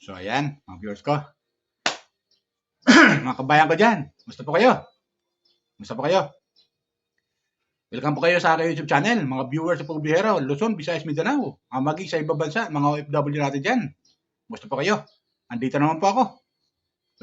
So ayan, mga viewers ko. Mga kabayan ko dyan. Gusto po kayo? Gusto po kayo? Welcome po kayo sa aking YouTube channel, mga viewers sa Pubihero, Luzon, Visayas, Mindanao, maging sa ibang bansa, mga OFW natin dyan. Gusto po kayo? Andito naman po ako.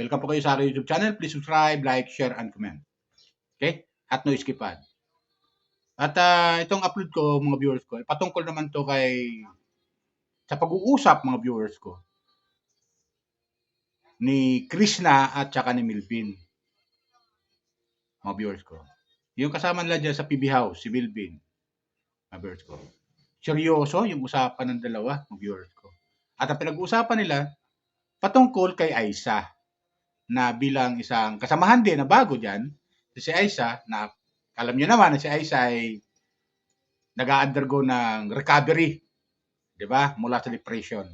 Welcome po kayo sa aking YouTube channel. Please subscribe, like, share, and comment. Okay? At no skip ad. At itong upload ko, mga viewers ko, patungkol naman to sa pag-uusap, mga viewers ko, ni Krishna at saka ni Milvin. Mga viewers ko. Yung kasama nila dyan sa PB House, si Milvin. Mga viewers ko. Seryoso yung usapan ng dalawa, mga viewers ko. At ang pinag-uusapan nila, patungkol kay Aisa, na bilang isang kasamahan din na bago dyan, si Aisa, na alam niyo naman na si Aisa ay nag-undergo ng recovery, di ba? Mula sa depression.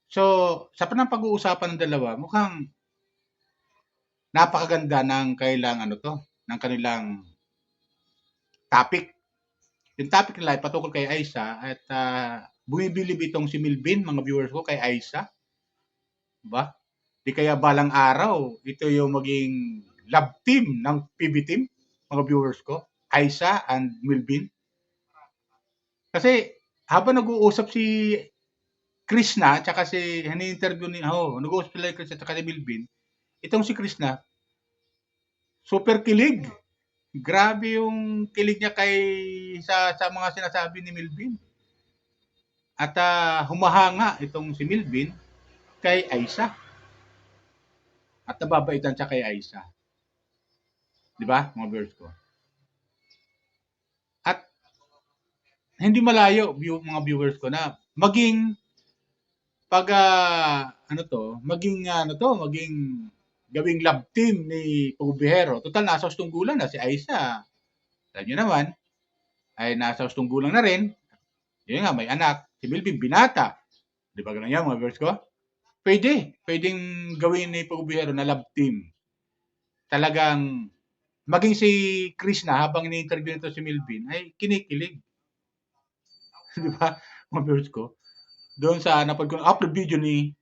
So, sa pag-uusapan ng dalawa, mukhang napakaganda ng kanilang topic. Yung topic nila ay patungkol kay Aisa at bumibilib itong si Milvin, mga viewers ko, kay Aisa. Diba? Di kaya balang araw, ito yung maging love team ng PB team, mga viewers ko, Aisa and Milvin. Kasi habang nag-uusap si Krishna, tsaka ini-interview nag-uusap sila Krishna tsaka si Milvin, itong si Krishna, super kilig. Grabe yung kilig niya sa mga sinasabi ni Milvin. At humahanga itong si Milvin kay Aisa. At nababaitan siya kay Aisa. Di ba, mga viewers ko? At hindi malayo, mga viewers ko, na maging maging gawing love team ni Pubihero. Total, nasa ustong gulang na si Aisa. Alam nyo naman, ay nasa ustong gulang na rin. Yun nga, may anak. Si Milvin, binata. Di ba ganun yan, mga viewers ko? Pwedeng gawin ni Pubihero na love team. Talagang, maging si Krishna, habang ini-interview nito si Milvin, ay kinikilig. Di ba, mga viewers ko? Doon sa napag upload video ni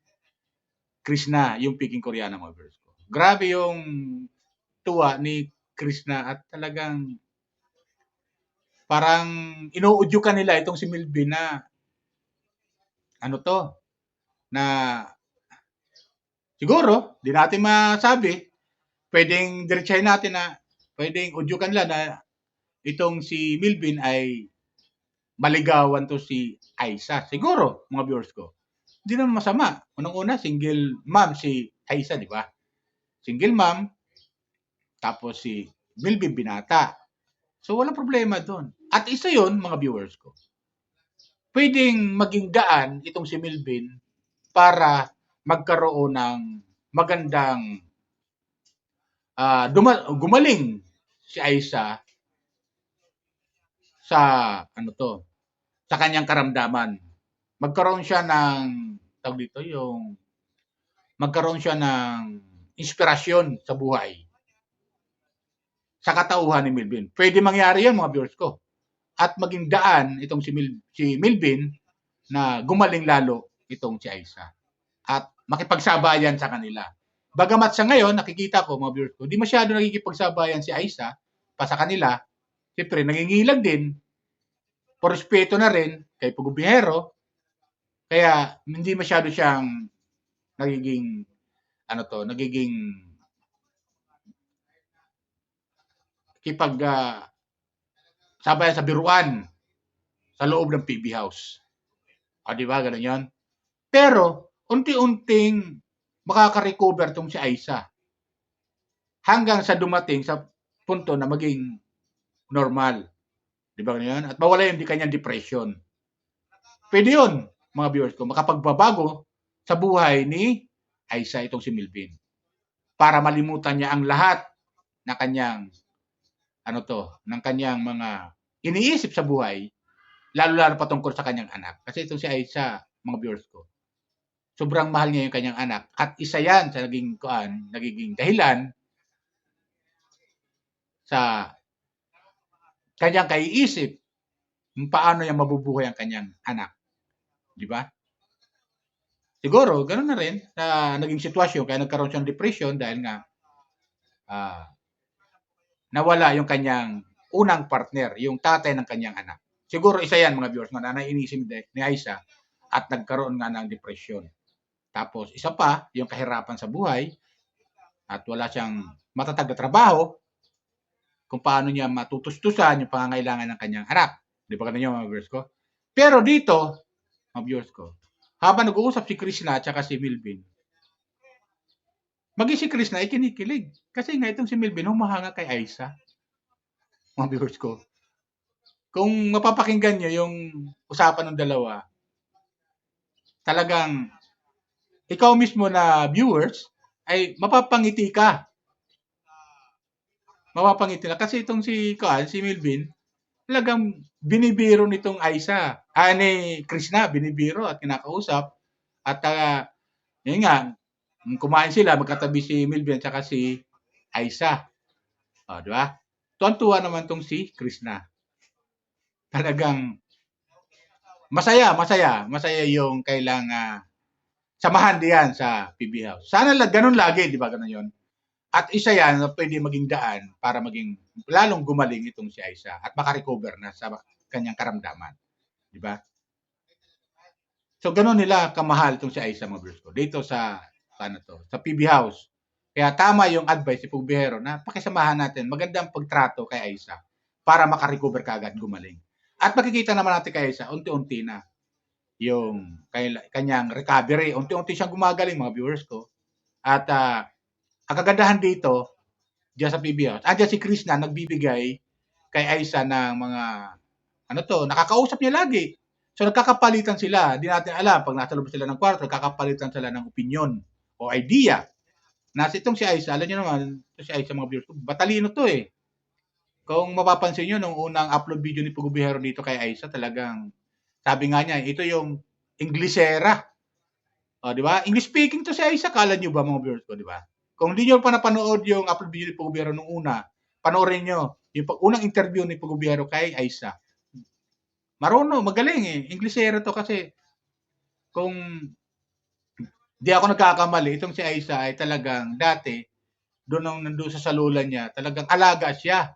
Krishna, yung Peking Koreana, mga viewers ko. Grabe yung tuwa ni Krishna at talagang parang inuudyukan nila itong si Milvin na na siguro, di natin masabi, pwedeng diretsahin natin na pwedeng udyukan nila na itong si Milvin ay maligawan to si Aisa. Siguro, mga viewers ko. Hindi naman masama. Unang-una, single mom si Aisa, di ba? Single mom, tapos si Milvin binata. So, walang problema doon. At isa yon, mga viewers ko. Pwedeng maging daan itong si Milvin para magkaroon ng magandang gumaling si Aisa sa sa kanyang karamdaman. Magkaroon siya ng magkaroon siya ng inspirasyon sa buhay. Sa katauhan ni Milvin. Pwede mangyari 'yan, mga viewers ko. At maging daan itong si Milvin na gumaling lalo itong si Aisa. At makipagsabayan sa kanila. Bagamat sa ngayon, nakikita ko, mga viewers ko, di masyado nakikipagsabayan si Aisa pa sa kanila. Siyempre, nangingilag din. Por respeto na rin kay Pugubihero. Kaya, hindi masyado siyang nagiging sabay sa biruan sa loob ng PB House. Di ba? Ganun yun. Pero, unti-unting makaka-recover tong si Aisa. Hanggang sa dumating sa punto na maging normal. Di ba ganun yun? At mawala yung kanyang depression. Pwede yun, mga viewers ko, makapagbabago sa buhay ni Aisa itong si Milvin. Para malimutan niya ang lahat na kanyang ng kanyang mga iniisip sa buhay, lalo-lalo patungkol sa kanyang anak. Kasi itong si Aisa, mga viewers ko, sobrang mahal niya yung kanyang anak. At isa yan sa nagiging dahilan sa kanyang kaiisip kung paano niya mabubuhay ang kanyang anak. Di ba? Siguro gano'n na rin na naging sitwasyon kaya nagkaroon siya ng depression dahil nga, ah, nawala yung kanyang unang partner, yung tatay ng kanyang anak. Siguro isa 'yan mga viewers 'no, na naiisip ni Aiza at nagkaroon nga ng depression. Tapos isa pa, yung kahirapan sa buhay at wala siyang matatag na trabaho kung paano niya matutustusan yung pangangailangan ng kanyang anak. 'Di ba gano'n yung mga viewers ko? Pero dito, mga viewers ko, habang nag-uusap si Krishna at saka si Milvin, maging si Krishna ay kinikilig. Kasi nga itong si Milvin humahanga kay Aiza, mga viewers ko. Kung mapapakinggan niyo yung usapan ng dalawa, talagang ikaw mismo na viewers ay mapapangiti ka. Mapapangiti na kasi itong si Milvin, talagang binibiro nitong Aiza, ni Krishna, binibiro at kinakausap at yun nga, kumain sila, magkatabi si Milvin at saka si Aiza. O, di ba? Tuwan-tuwa naman tong si Krishna. Talagang masaya yung kailang samahan diyan sa PB House. Sana ganun lagi, di ba? Ganun yun. At isa yan na pwede maging daan para maging lalong gumaling itong si Aiza at makarecover na sa kanyang karamdaman. Di ba? So, ganun nila kamahal itong si Aiza, mga viewers ko. Dito sa PB House. Kaya tama yung advice si Pugbihero na pakisamahan natin magandang pagtrato kay Aiza para makarecover kaagad, gumaling. At makikita naman natin kay Aiza, unti-unti na yung kanyang recovery. Unti-unti siyang gumagaling, mga viewers ko. At ang kagandahan dito, diyan sa PB House, andiyan si Krishna nagbibigay kay Aiza ng mga, nakakausap niya lagi. So, nagkakapalitan sila. Di natin alam, pag nasa loob sila ng kwarto, nagkakapalitan sila ng opinion o idea. Nasa itong si Aiza, alam niyo naman, si Aiza, mga viewers ko, batalino to eh. Kung mapapansin niyo, nung unang upload video ni Pugubihero dito kay Aiza, talagang, sabi nga niya, ito yung Inglesera. O, di ba? English speaking to si Aiza, kala niyo ba, mga viewers ko, di ba? Kung hindi niyo pa napanood yung upload video ni Pugubihero nung una, panoorin niyo yung unang interview ni Pugubihero kay Aiza. Marunong, magaling eh. Inglesera to kasi kung di ako nagkakamali, itong si Aiza ay talagang dati, doon nung nandun sa lola niya, talagang alaga siya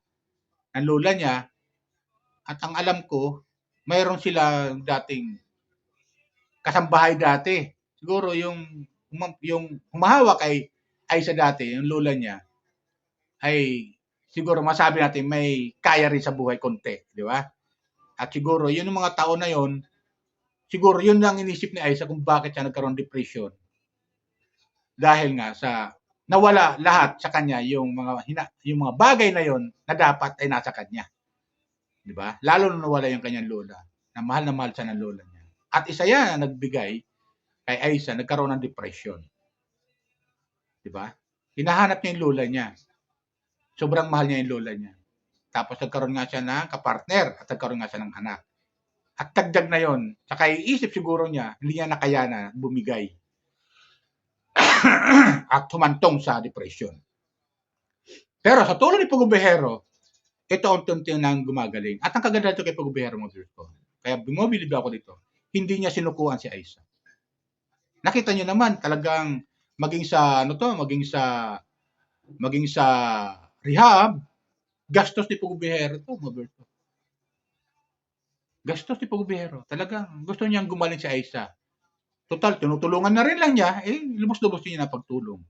ng lola niya. At ang alam ko, mayroon sila dating kasambahay dati. Siguro yung humahawak kay Aiza dati, yung lola niya, ay siguro masabi natin may kaya rin sa buhay konti, di ba? At siguro yun yung mga taon na yun, siguro yun lang inisip ni Aiza kung bakit siya nagkaroon depression. Dahil nga sa nawala lahat sa kanya yung mga bagay na yon na dapat ay nasa kanya. 'Di ba? Lalo na nawala yung kanyang lola, na mahal siya ng lola niya. At isa yan na nagbigay kay Aiza, nagkaroon ng depression. 'Di ba? Hinahanap niya yung lola niya. Sobrang mahal niya yung lola niya. Tapos nagkaroon nga siya ng kapartner at nagkaroon nga siya ng anak. At dagdag na yon, saka iisip siguro niya, hindi niya nakayanan bumigay at humantong sa depression. Pero sa tulong ni Pugubihero, ito unti-unti nang gumagaling. At ang kaganda nito kay Pugubihero, mga viewers ko, kaya bumabilib ako dito, hindi niya sinukuan si Aiza. Nakita niyo naman talagang maging sa rehab, gastos ni Pugubihero to, mga viewers ko. Gastos ni Pugubihero. Talagang gusto niyang gumaling si Aiza. Total, tinutulungan na rin lang niya, lubos-lubos niya na pagtulong.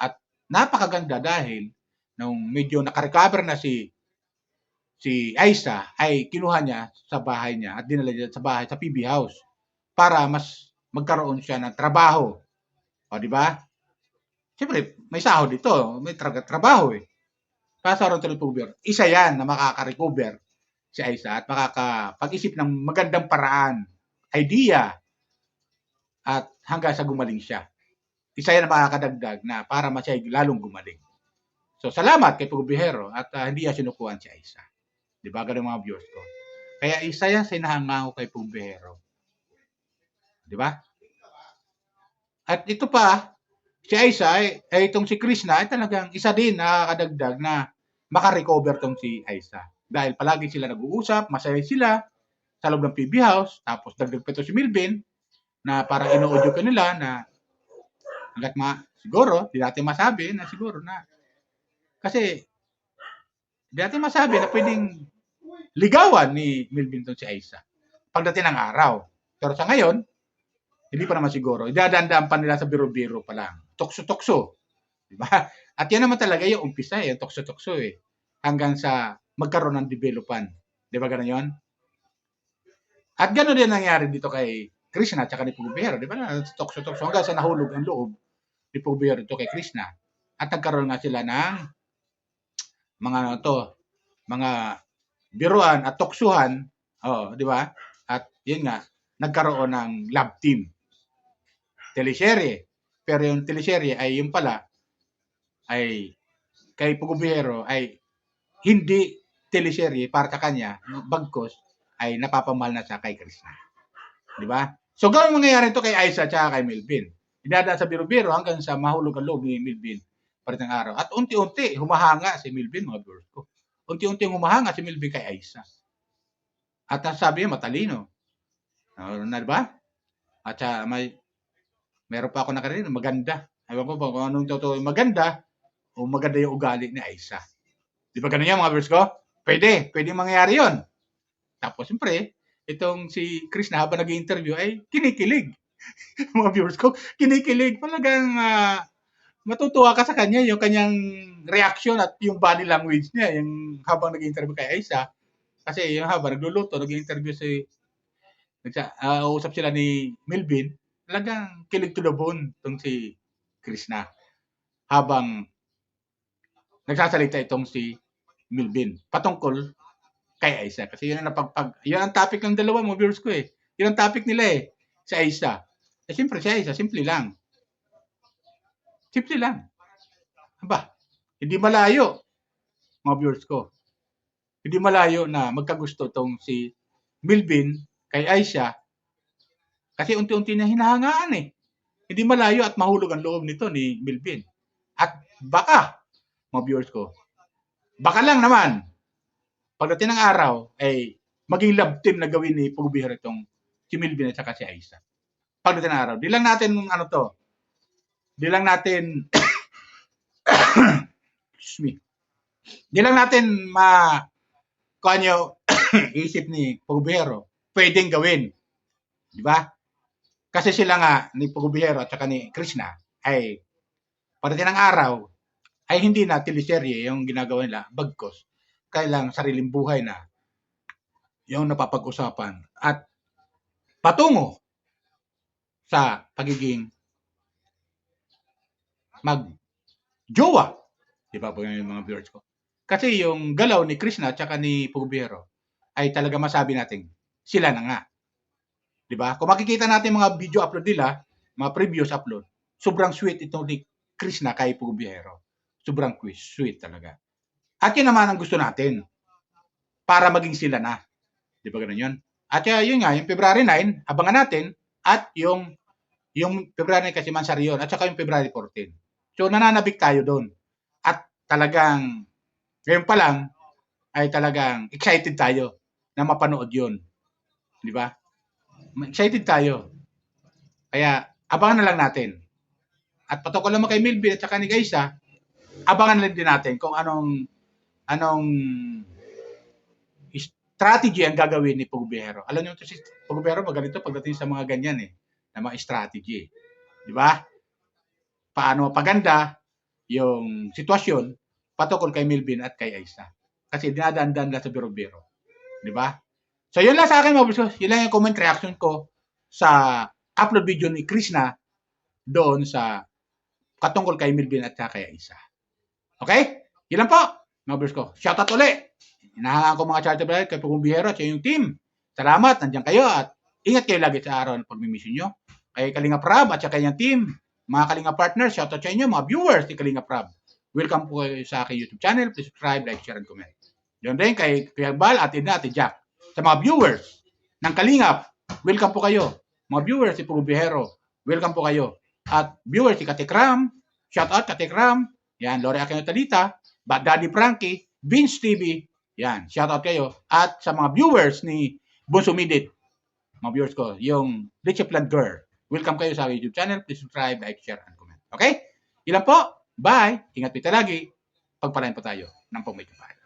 At napakaganda dahil nung medyo nakarecover na si Aiza, ay kinuha niya sa bahay niya at dinala niya sa bahay sa PB House para mas magkaroon siya ng trabaho. O, di ba? Siyempre, may sahod dito, may trabaho eh. Para ron tuloy Pugubihero. Isa yan na makaka-recover si Aiza at makakapag-isip ng magandang paraan, idea, at hanggang sa gumaling siya. Isa yan na makakadagdag na para siya lalong gumaling. So, salamat kay Pugubihero at hindi niya sinukuhan si Aiza. Di ba? Ganun mga viewers ko. Kaya isa yan sa inahanga ko kay Pugubihero. Di ba? At ito pa, si Aiza, itong si Krishna, ay talagang isa din nakakadagdag na makarecover tong si Aiza. Dahil palagi sila nag-uusap, masaya sila sa loob ng PB House, tapos dagdag pa ito si Milvin, na parang ino-audio ko nila na Hanggat siguro, di natin masabi na siguro na, kasi, di natin masabi na pwedeng ligawan ni Melvin to si Aiza pagdating ng araw. Pero sa ngayon, hindi pa naman siguro. Idadaan pa nila sa biro-biro pa lang. Tukso-tukso. Di ba? At yan naman talaga yung umpisa yung tukso-tukso hanggang sa magkaroon ng developan. Di ba ganun yun? At gano'n din nangyari dito kay Krishna at saka ni Pugubero. Di ba na tukso-tukso hanggang sa nahulog ang loob ni Pugubero dito kay Krishna. At nagkaroon nga sila ng mga biruan at tuksuhan, di ba? At yun nga, nagkaroon ng love team. Teleserye. Pero yung teleserye ay yung pala ay kay Pugubero ay hindi teleserye para sa kanya, bagkos ay napapamahal na siya kay Krishna. Di ba? So, gano'ng mangyayari ito kay Aiza at kay Melvin. Idadaan sa biro-biro hanggang sa mahulog ang loob ni Melvin paritang araw. At unti-unti, humahanga si Melvin, mga viewers ko. Unti-unti humahanga si Melvin kay Aiza. At sabi niya, matalino. Na ba? At meron pa ako nakarinig, maganda. Ewan ko kung anong totoo yung maganda o maganda yung ugali ni Aiza. Di ba ganun yan, mga viewers ko? Pwede mangyayari yon. Tapos, siyempre, itong si Krishna habang nag-i-interview ay kinikilig. Mga viewers ko, kinikilig. Talagang matutuwa ka sa kanya, yung kanyang reaction at yung body language niya, yung habang nag-i-interview kay Aiza. Kasi yung habang nagluluto, nag-i-interview usap sila ni Melvin, talagang kilig to the bone itong si Krishna. Habang nagsasalita itong si Melvin patungkol kay Aiza. Kasi yun ang topic ng dalawa mo viewers ko Yun ang topic nila si Aiza. Siyempre si Aiza, simple lang. Simple lang. Aba, hindi malayo, mga viewers ko. Hindi malayo na magkagusto tong si Melvin kay Aiza. Kasi unti-unti na hinahangaan Hindi malayo at mahulog ang loob nito ni Melvin. At baka, mga viewers ko, baka lang naman, pagdating ng araw, ay maging love team na gawin ni Pugubero itong si Melvin at saka si Aiza. Pagdating ng araw. Di lang natin excuse me. Di lang natin isip ni Pugubero, pwedeng gawin. Di ba? Kasi sila nga ni Pugubero at saka ni Krishna ay pagdating ng araw ay hindi na teleserye yung ginagawa nila, bagkos kailang sariling buhay na yung napapag-usapan at patungo sa pagiging mag-jowa. Di ba po yung mga viewers ko? Kasi yung galaw ni Krishna at saka ni Pugubero ay talaga masabi natin, sila na nga. Di ba? Kung makikita natin mga video upload nila, mga previous upload, sobrang sweet itong ni Krishna kay Pugubero. Sobrang sweet talaga. At yun naman ang gusto natin para maging sila na. Di ba ganun yun? At yun nga, yung February 9, abangan natin at yung February 9 kasi Mansari yun at saka yung February 14. So nananabik tayo doon. At talagang ngayon pa lang ay talagang excited tayo na mapanood yun. Di ba? Excited tayo. Kaya abangan na lang natin. At patungkol naman kay Melvin at saka ni Aiza, abangan lang din natin kung anong strategy ang gagawin ni Pugubero. Alam niyo si Pugubero maganito pagdating sa mga ganyan na mga strategy. Di ba? Paano mapaganda yung sitwasyon patungkol kay Melvin at kay Aiza. Kasi dinadaan-daan lang sa biro-biro. Di ba? So yun lang sa akin mga boss. Yun lang yung comment reaction ko sa upload video ni Krishna doon sa katungkol kay Melvin at kay Aiza. Okay? Yun lang po, mga boss ko. Shoutout ulit. Inahangaan ko mga charter brother kay Pugubero at yung team. Salamat, nandiyan kayo at ingat kayo lagi sa araw ng pagmimission nyo. Kay Kalinga Prab at sa kanyang team, mga Kalinga partners, shoutout sa inyo, mga viewers ni Kalinga Prab. Welcome po kayo sa aking YouTube channel. Please subscribe, like, share, and comment. Yun din kay Kuya Bal at Ina at Jack. Sa mga viewers ng Kalingap, welcome po kayo. Mga viewers si Pugubero, welcome po kayo. At viewers si Katekram, shoutout Katekram, yan, Lore Aquino Talita, Daddy Frankie, Vince TV, yan, shoutout kayo. At sa mga viewers ni Bonsumidit, mga viewers ko, yung Richie Plant Girl, welcome kayo sa YouTube channel. Please subscribe, like, share, and comment. Okay? Ilan po? Bye! Ingat po lagi. Pagpalain po tayo ng may kapal.